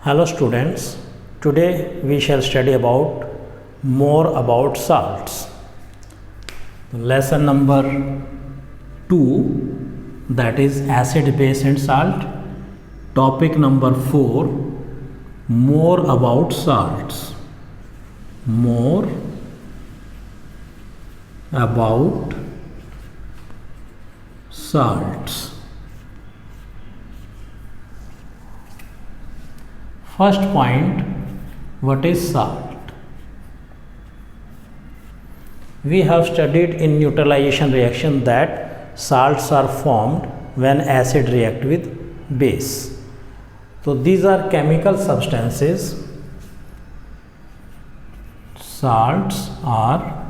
Hello students, today we shall study about more about salts. Lesson number 2, that is acid, base and salt. Topic number 4, more about salts. More about salts. First point, what is salt? We have studied in neutralization reaction that salts are formed when acid react with base. So these are chemical substances. Salts are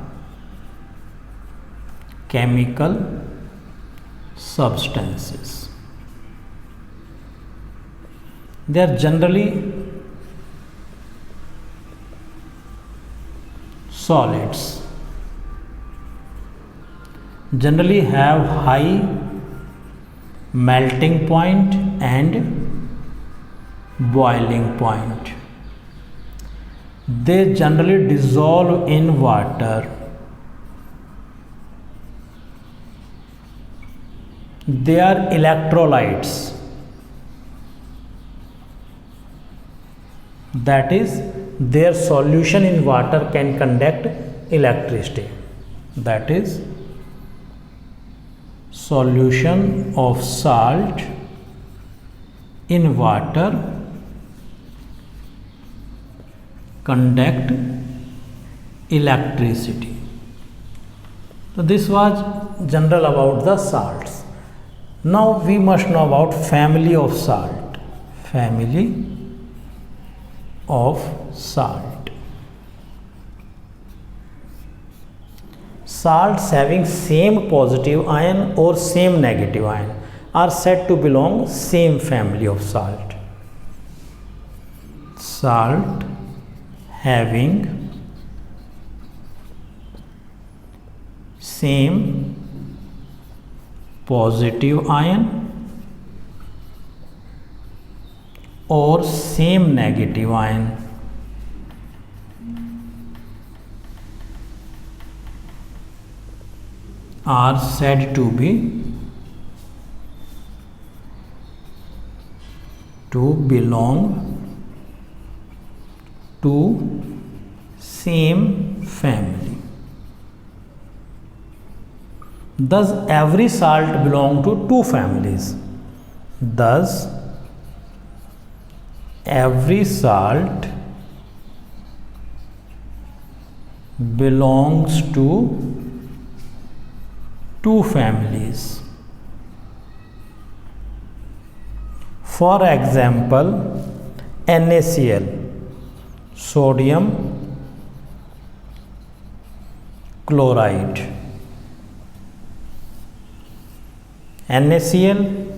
chemical substances. They are generally solids, generally have high melting point and boiling point. They generally dissolve in water. They are electrolytes. That is, their solution in water can conduct electricity. That is, solution of salt in water conduct electricity. So this was general about the salts. Now we must know about family of salt. Family of salt. Salts having same positive ion or same negative ion are said to belong same family of salt. Salt having same positive ion or same negative ion are said to belong to same family. Thus every salt belong to two families. Thus every salt belongs to two families. For example, NaCl, sodium chloride. NaCl,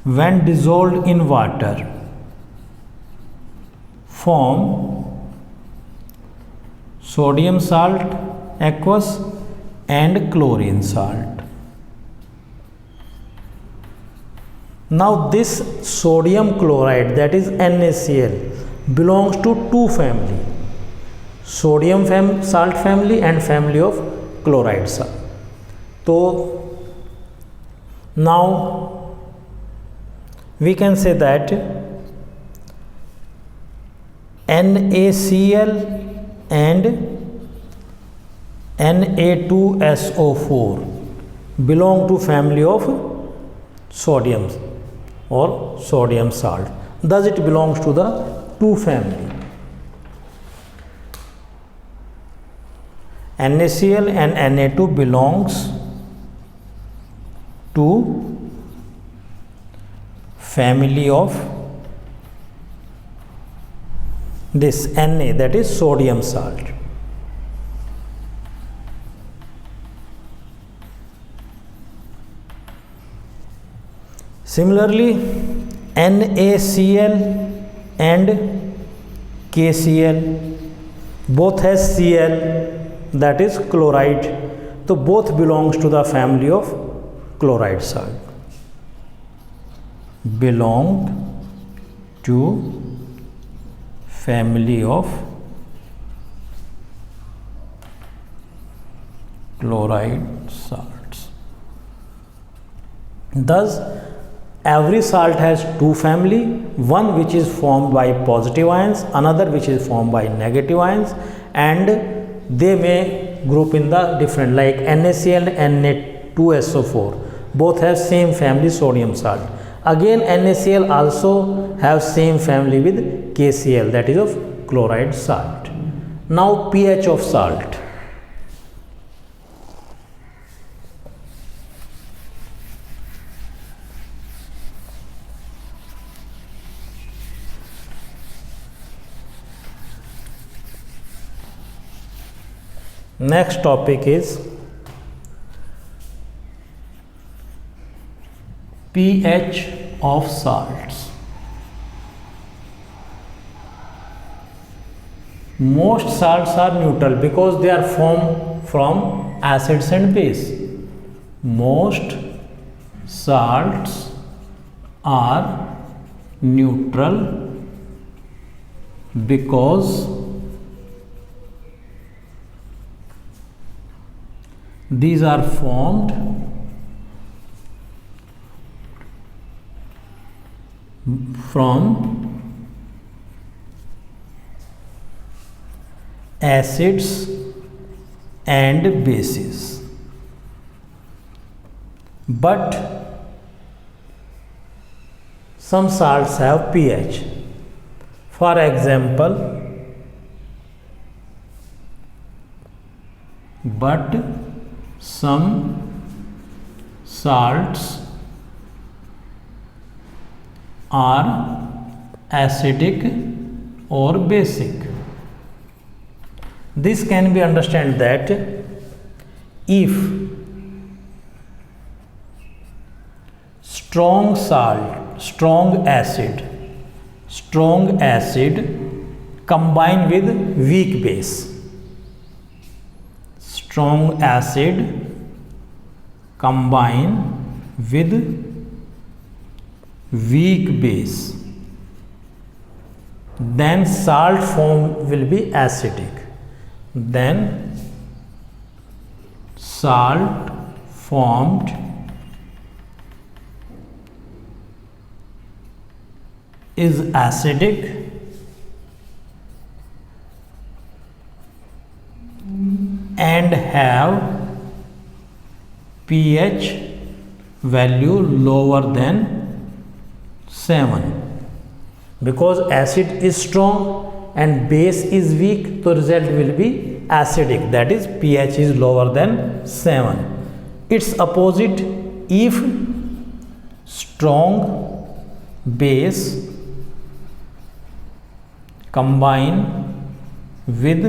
when dissolved in water, form sodium salt aqueous and chlorine salt. Now this sodium chloride, that is NaCl, belongs to two family, sodium salt family and family of chloride salt. So now we can say that NaCl and Na2SO4 belong to family of sodium or sodium salt. Thus it belongs to the two family. NaCl and Na2 belongs to family of this Na, that is sodium salt. Similarly, NaCl and KCl both has Cl, that is chloride. So both belongs to the family of chloride salt. Belong to family of chloride salts. Thus, every salt has two family, one which is formed by positive ions, another which is formed by negative ions, and they may group in the different, like NaCl and Na2SO4 both have same family sodium salt. Again NaCl also have same family with KCl, that is of chloride salt. Now pH of salt. Next topic is pH of salts. Most salts are neutral because they are formed from acids and base. Most salts are neutral because these are formed from acids and bases. But some salts have pH. For example, some salts are acidic or basic. This can be understood that if strong acid combined with weak base, strong acid combine with weak base, then salt form will be acidic. Then salt formed is acidic and have pH value lower than 7. Because acid is strong and base is weak, the result will be acidic, that is pH is lower than 7. Its opposite, if strong base combine with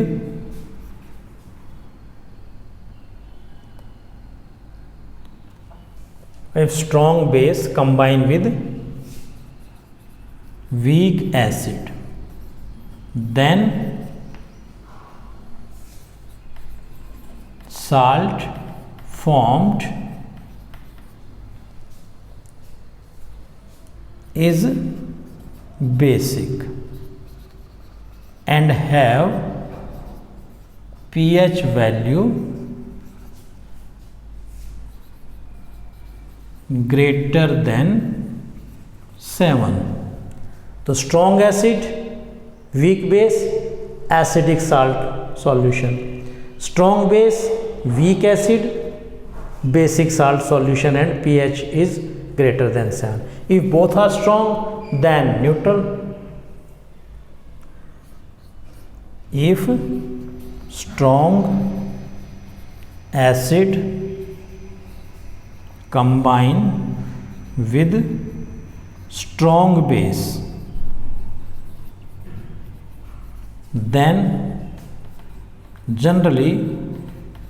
weak acid, then salt formed is basic and have pH value greater than 7. So strong acid, weak base, acidic salt solution. Strong base, weak acid, basic salt solution, and pH is greater than 7. If both are strong, then neutral. If strong acid combine with strong base, then generally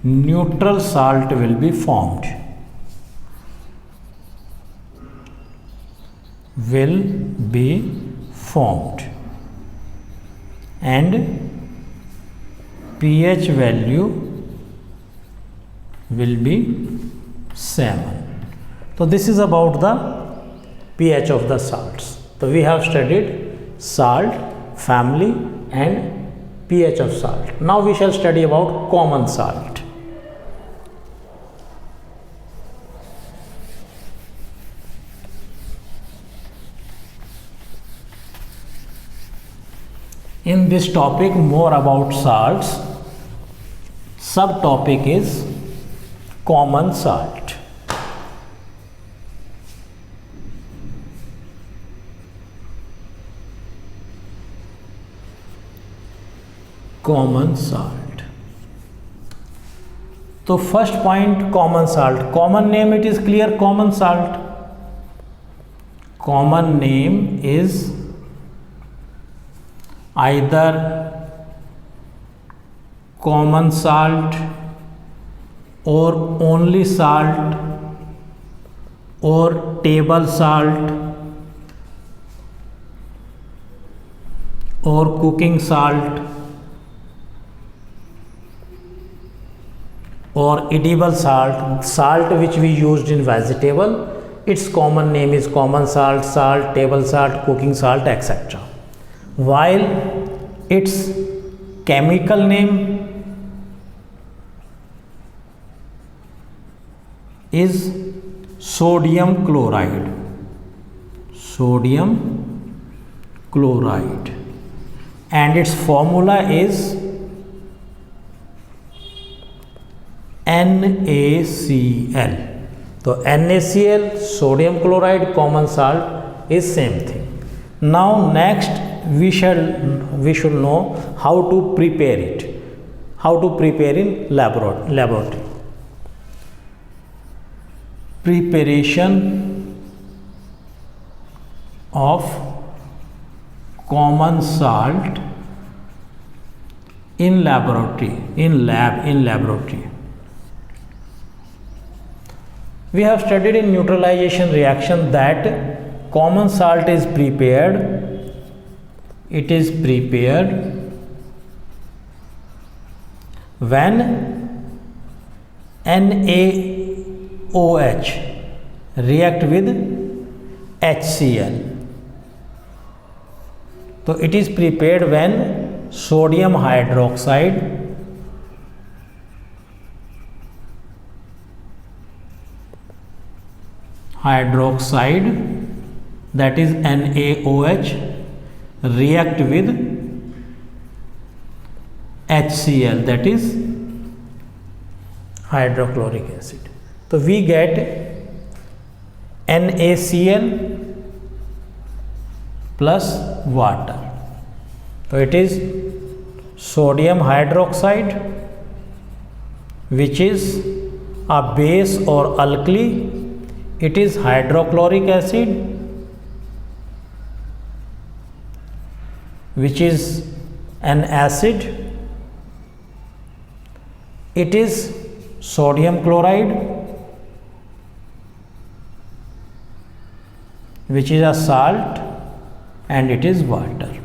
neutral salt will be formed. And pH value will be 7. So this is about the pH of the salts. So we have studied salt, family and pH of salt. Now we shall study about common salt. In this topic, more about salts. Subtopic is common salt. Common salt. So first point, common salt. Common name, it is clear, common salt. Common name is either common salt or only salt or table salt or cooking salt or edible salt, salt which we used in vegetable. Its common name is common salt, salt, table salt, cooking salt, etc. While its chemical name is sodium chloride. Sodium chloride. And its formula is NaCl. So NaCl, sodium chloride, common salt is same thing. Now next we should know how to prepare it. How to prepare in laboratory. Preparation of common salt in laboratory, in laboratory. We have studied in neutralization reaction that common salt is prepared. It is prepared when NaOH react with HCl. So it is prepared when sodium hydroxide that is NaOH react with HCl, that is hydrochloric acid. So we get NaCl plus water. So it is sodium hydroxide, which is a base or alkali. It is hydrochloric acid, which is an acid. It is sodium chloride, which is a salt, and it is water.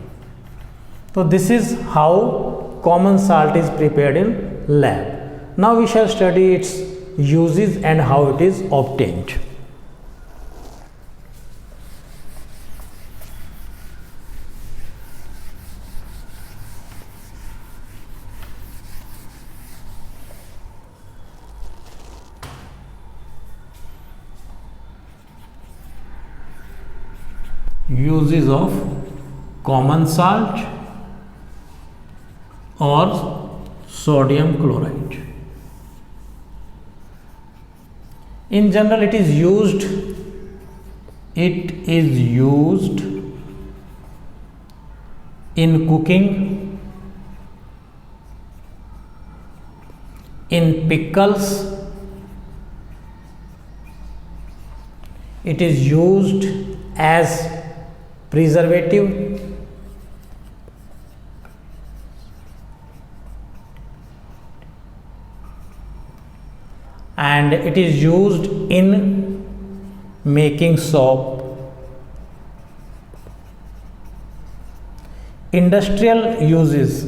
So this is how common salt is prepared in lab. Now we shall study its uses and how it is obtained. Uses of common salt or sodium chloride. In general, it is used in cooking, in pickles. It is used as preservative, and it is used in making soap. Industrial uses.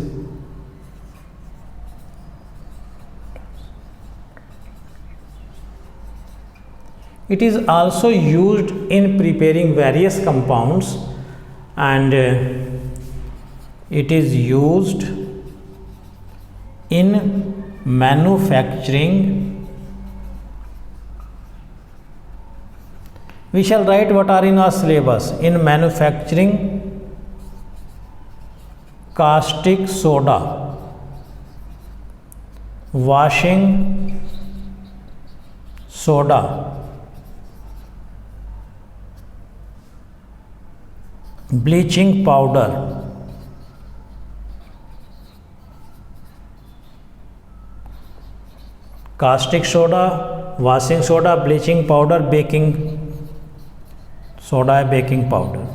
It is also used in preparing various compounds and it is used in manufacturing. We shall write what are in our syllabus. In manufacturing caustic soda, washing soda, bleaching powder, caustic soda, washing soda, bleaching powder, baking soda, baking powder.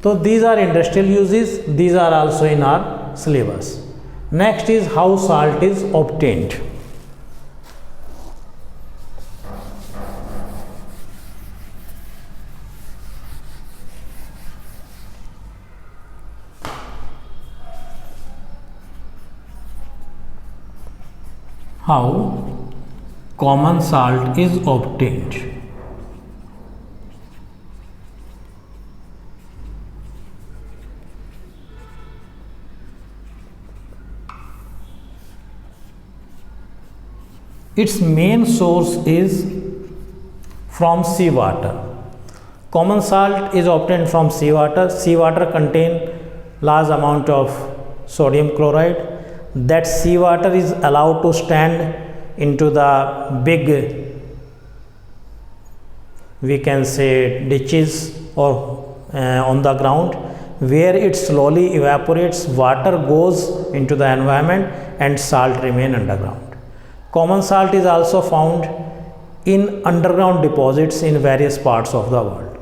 So these are industrial uses, these are also in our syllabus. Next is how salt is obtained. How common salt is obtained. Its main source is from seawater. Common salt is obtained from seawater. Seawater contain large amount of sodium chloride. That seawater is allowed to stand into the big, we can say, ditches or on the ground, where it slowly evaporates. Water goes into the environment and salt remain underground. Common salt is also found in underground deposits in various parts of the world.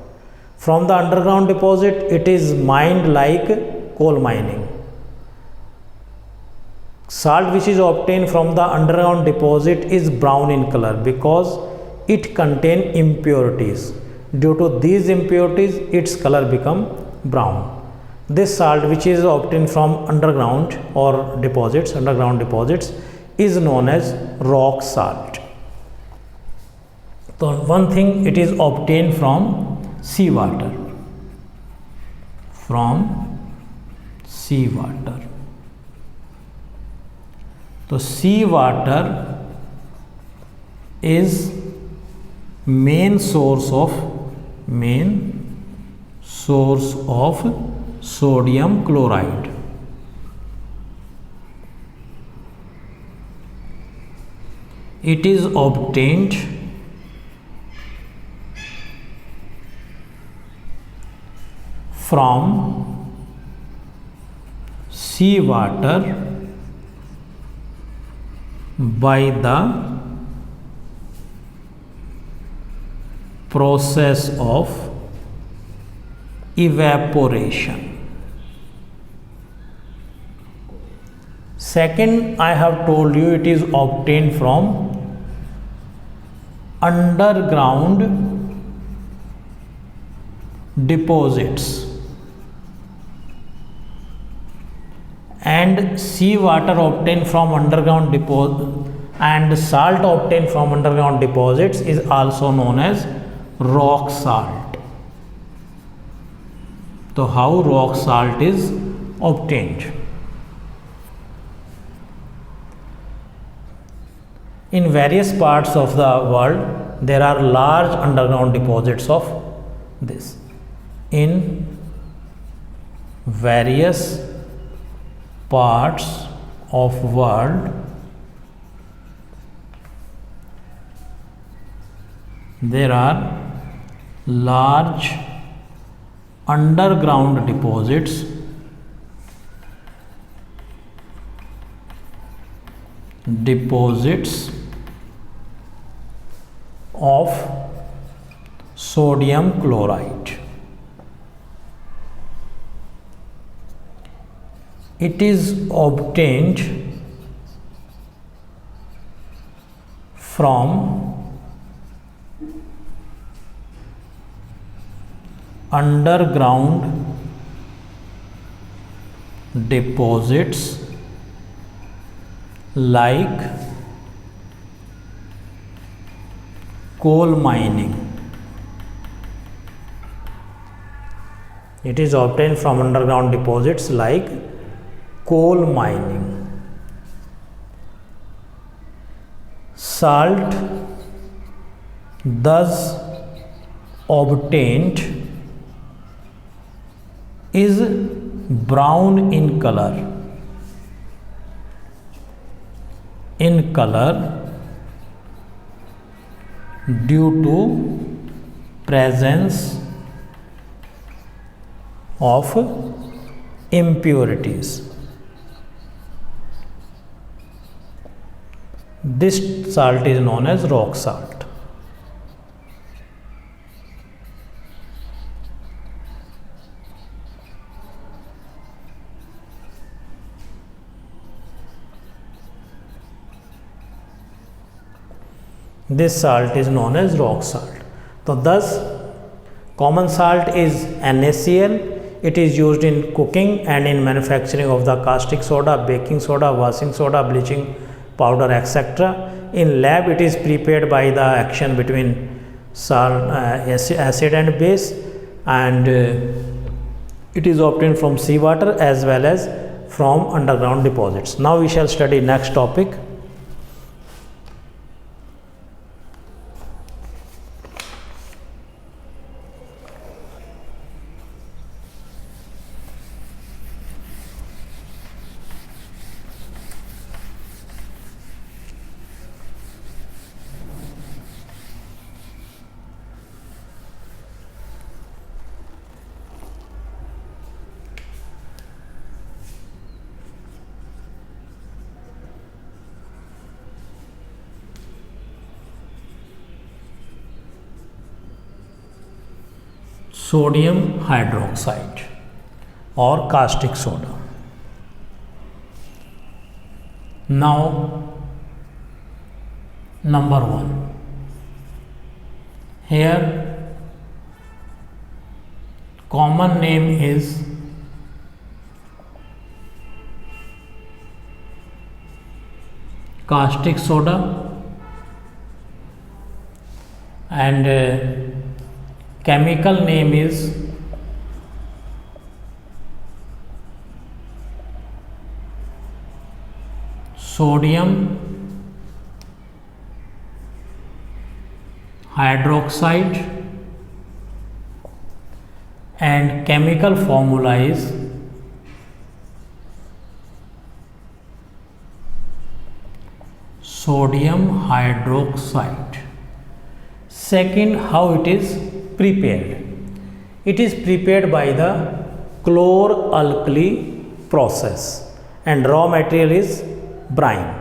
From the underground deposit, it is mined like coal mining. Salt which is obtained from the underground deposit is brown in color because it contains impurities. Due to these impurities, its color become brown. This salt which is obtained from underground or deposits, underground deposits, is known as rock salt. So one thing, it is obtained from seawater. From seawater. So seawater is main source of sodium chloride. It is obtained from seawater by the process of evaporation. Second, I have told you it is obtained from underground deposits, and seawater obtained from underground deposit and salt obtained from underground deposits is also known as rock salt. So how rock salt is obtained? In various parts of the world, there are large underground deposits of this. In various parts of world, there are large underground deposits of sodium chloride. It is obtained from underground deposits like coal mining. It is obtained from underground deposits like coal mining. Salt thus obtained is brown in color. Due to presence of impurities. This salt is known as rock salt. This salt is known as rock salt. So thus common salt is NaCl. It is used in cooking and in manufacturing of the caustic soda, baking soda, washing soda, bleaching powder, etc. In lab it is prepared by the action between acid and base, and it is obtained from seawater as well as from underground deposits. Now we shall study next topic. Sodium hydroxide or caustic soda. Now, number 1. Here, common name is caustic soda, and chemical name is sodium hydroxide, and chemical formula is sodium hydroxide. Second, how it is prepared. It is prepared by the chlor-alkali process, and raw material is brine.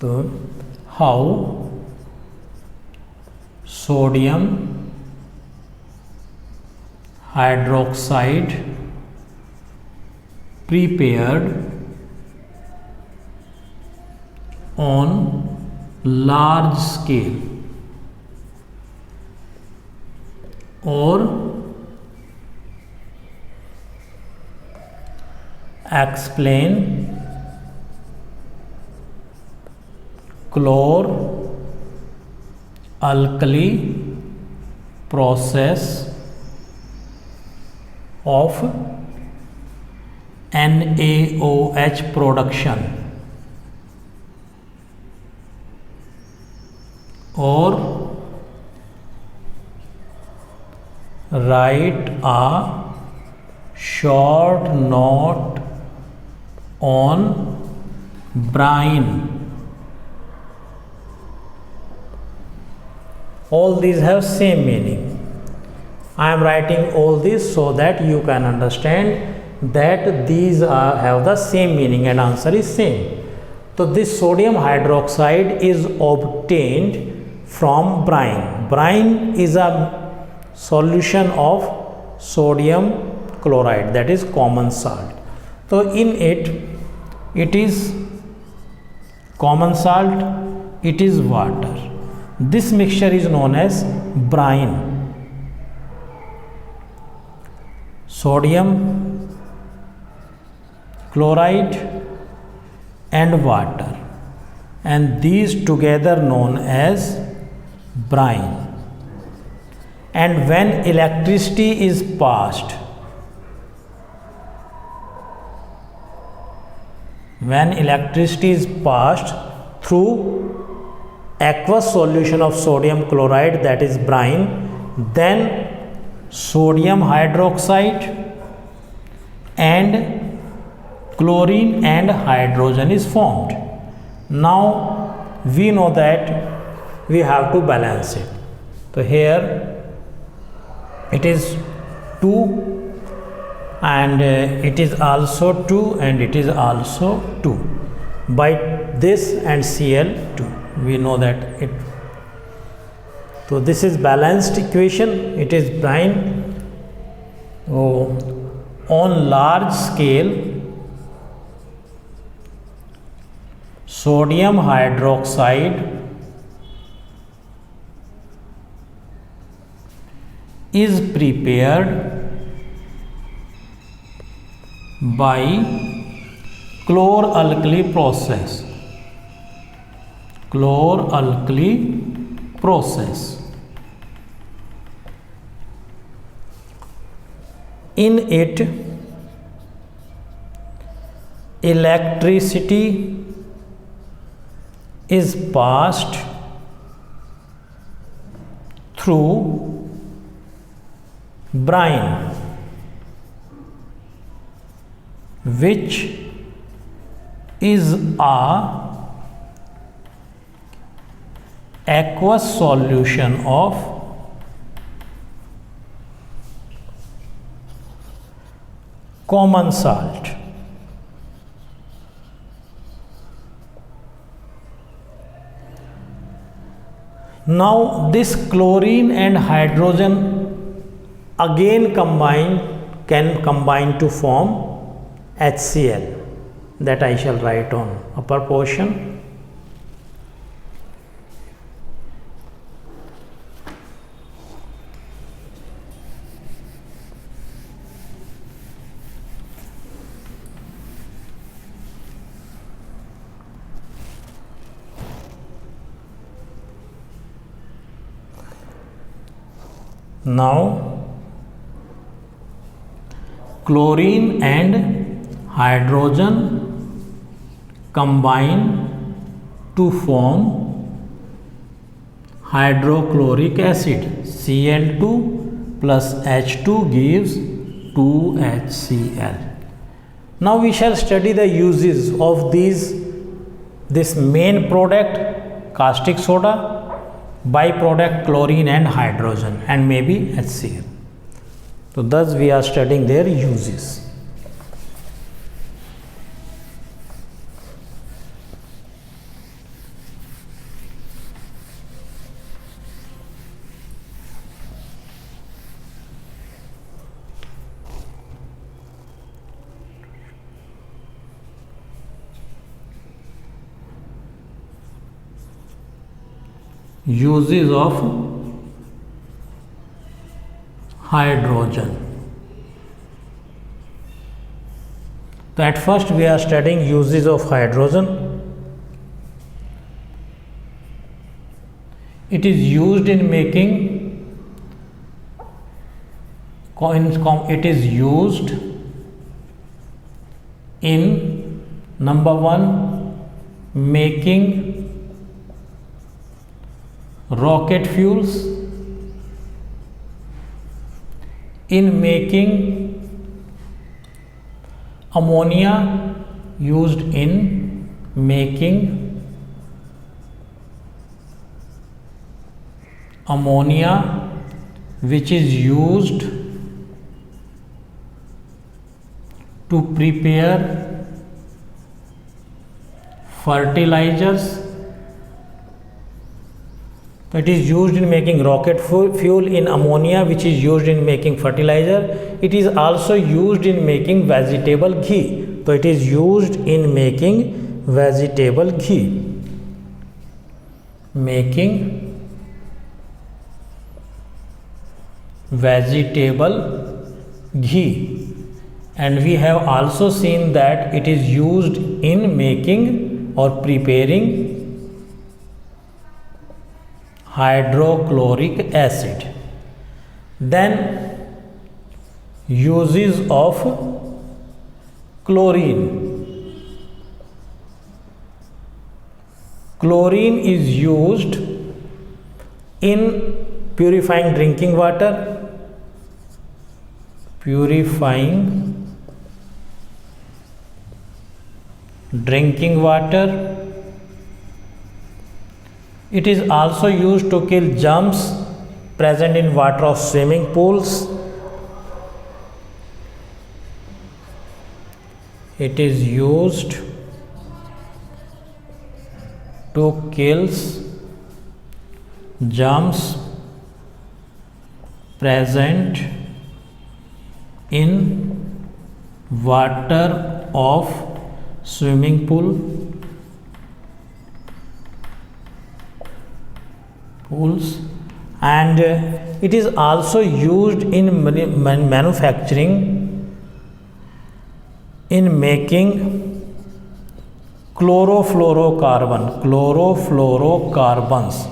So, how sodium hydroxide prepared on large scale or explain chlor-alkali process of NaOH production or write a short note on brine. All these have same meaning. I am writing all this so that you can understand that these have the same meaning, and answer is same. So this sodium hydroxide is obtained from brine. Brine is a solution of sodium chloride, that is common salt. So in it is common salt, it is water. This mixture is known as brine. Sodium chloride and water, and these together known as brine. and when electricity is passed, through aqueous solution of sodium chloride, that is brine, then sodium hydroxide and chlorine and hydrogen is formed. Now we know that we have to balance it. So here it is 2 and it is also 2 and it is also 2 by this and Cl2. We know that it. So this is balanced equation. It is brine. On large scale, sodium hydroxide is prepared by chlor-alkali process. In it, electricity is passed through brine, which is a aqueous solution of common salt. Now this chlorine and hydrogen again can combine to form HCl, that I shall write on upper portion. Now chlorine and hydrogen combine to form hydrochloric acid. Cl2 plus H2 gives 2HCl. Now we shall study the uses of this main product caustic soda, byproduct chlorine and hydrogen, and maybe HCl. So thus we are studying their uses. Uses of hydrogen. So at first we are studying uses of hydrogen. It is used in making number 1 making rocket fuels, in making ammonia, used in making ammonia, which is used to prepare fertilizers. It is used in making rocket fuel, in ammonia, which is used in making fertilizer. It is also used in making vegetable ghee. So it is used in making vegetable ghee. Making vegetable ghee. And we have also seen that it is used in making or preparing hydrochloric acid. Then uses of chlorine. Chlorine is used in purifying drinking water, It is also used to kill germs present in water of swimming pools. It is used to kill germs present in water of swimming pools, and it is also used in manufacturing, in making chlorofluorocarbons,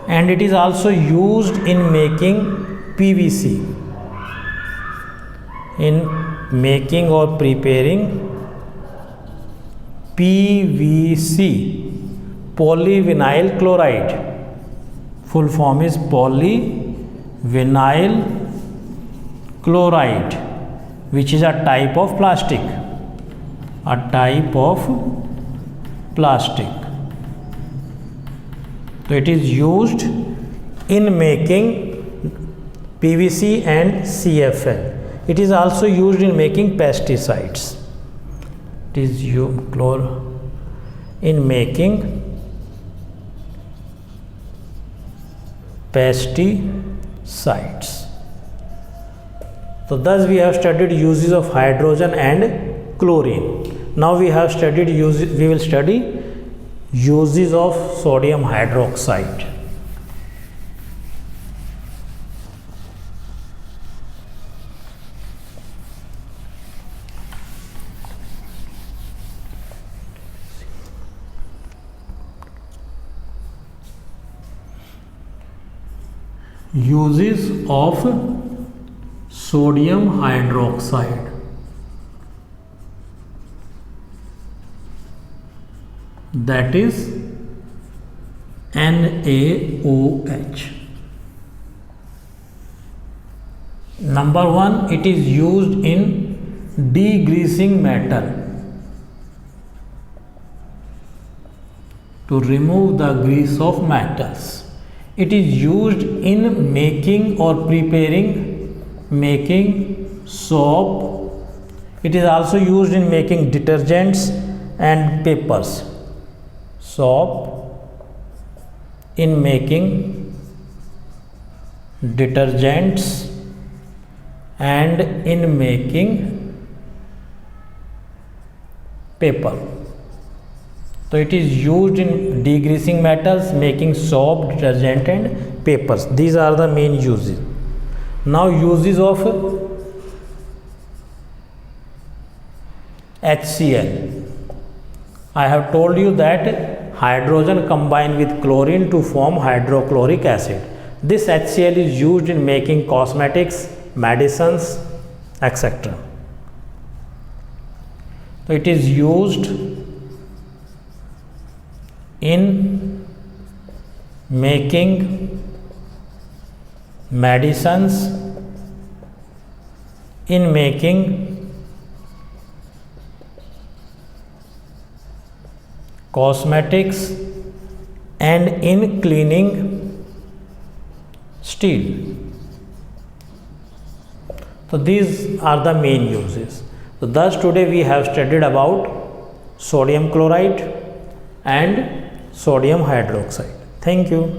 and it is also used in making PVC, in making or preparing PVC, polyvinyl chloride. Full form is polyvinyl chloride, which is a type of plastic. So it is used in making PVC and CFL. It is also used in making pesticides. It is in making pesticides. So thus we have studied uses of hydrogen and chlorine. Now we will study uses of sodium hydroxide. Uses of sodium hydroxide. That is NaOH. Number 1, it is used in degreasing metal, to remove the grease of metals. It is used in making or making soap. It is also used in making detergents and papers. Soap, in making detergents and in making paper. So it is used in degreasing metals, making soap, detergent and papers. These are the main uses. Now uses of HCl. I have told you that hydrogen combined with chlorine to form hydrochloric acid. This HCl is used in making cosmetics, medicines, etc. So it is used in making medicines, in making cosmetics and in cleaning steel. So these are the main uses. So thus today we have studied about sodium chloride and sodium hydroxide. Thank you.